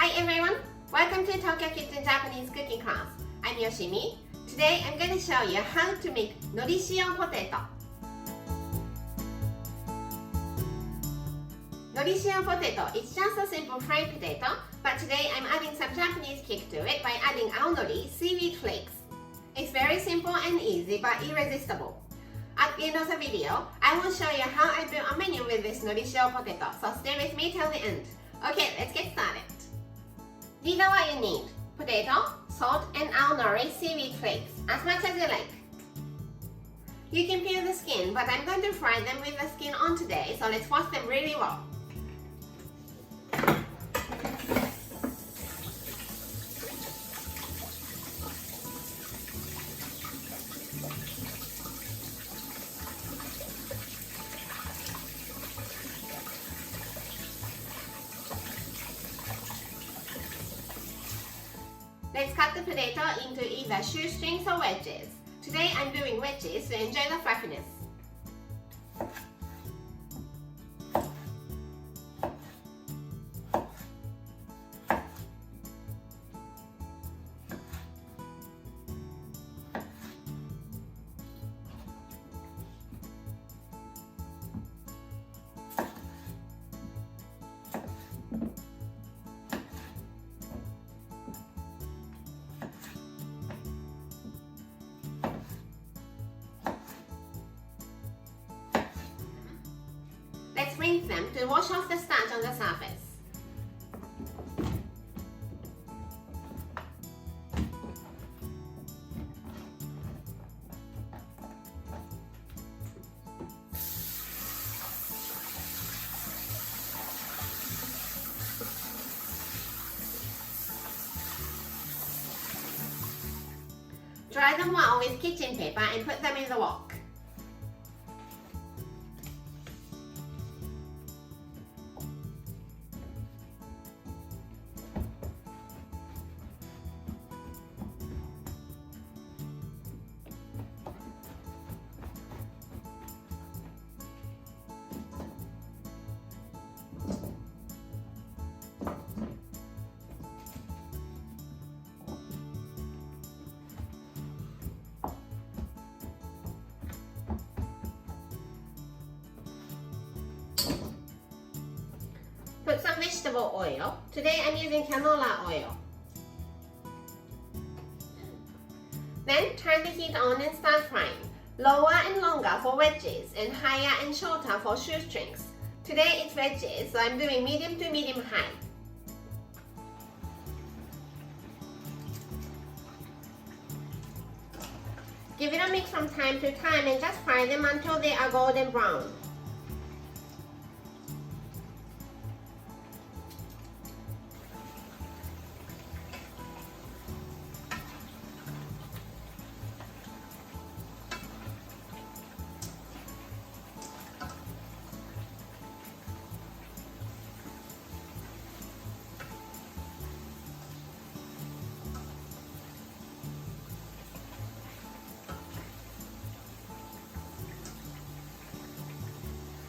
Hi everyone! Welcome to Tokyo Kitchen Japanese cooking class. I'm Yoshimi. Today I'm going to show you how to make norishio potato. Norishio potato is just a simple fried potato, but today I'm adding some Japanese kick to it by adding Nori seaweed flakes. It's very simple and easy but irresistible. At the end of the video, I will show you how I built a menu with this norishio potato, so stay with me till the end. Okay, let's get started. These are what you need: potato, salt, and Nori seaweed flakes, as much as you like. You can peel the skin, but I'm going to fry them with the skin on today, so let's wash them really well. Let's cut the potato into either shoestrings or wedges. Today I'm doing wedges to enjoy the fluffiness. Let's rinse them to wash off the starch on the surface. Dry them well with kitchen paper and put them in the wok. Put some vegetable oil. Today I'm using canola oil. Then turn the heat on and start frying. Lower and longer for wedges and higher and shorter for shoestrings. Today it's wedges, so I'm doing medium to medium high. Give it a mix from time to time and just fry them until they are golden brown.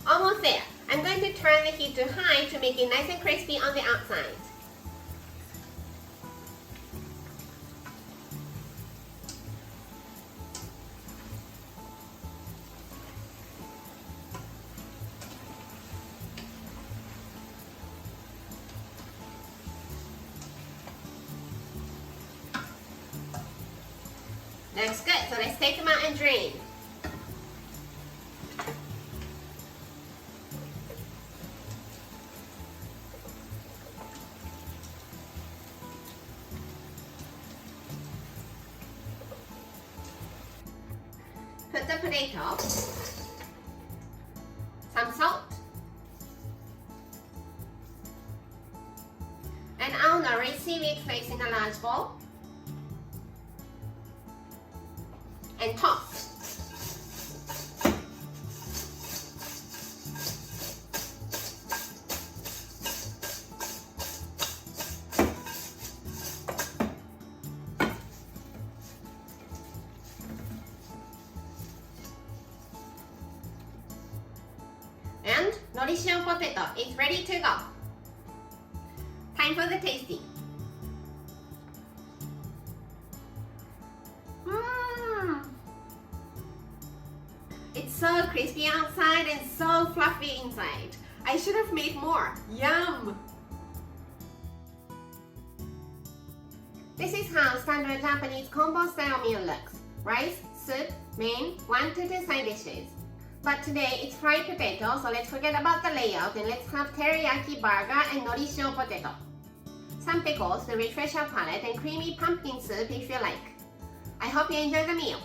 Almost there. I'm going to turn the heat to high to make it nice and crispy on the outside. Looks good, so let's take them out and drain. Put the potato, some salt, and Nori seaweed flakes in a large bowl, and toss. And norishio potato is ready to go. Time time for the tasting. It's so crispy outside and so fluffy inside. I should have made more. Yum! This is how standard Japanese combo style meal looks. Rice, soup, main, 1 to 2 side dishes. But today it's fried potato, so let's forget about the layout and let's have teriyaki burger and norishio potato. Some pickles to refresh our palate and creamy pumpkin soup if you like. I hope you enjoy the meal.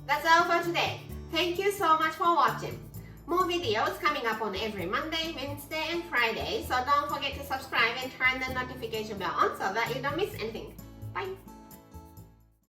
That's all for today. Thank you so much for watching. More videos coming up on every Monday, Wednesday, and Friday, so don't forget to subscribe and turn the notification bell on so that you don't miss anything. Bye!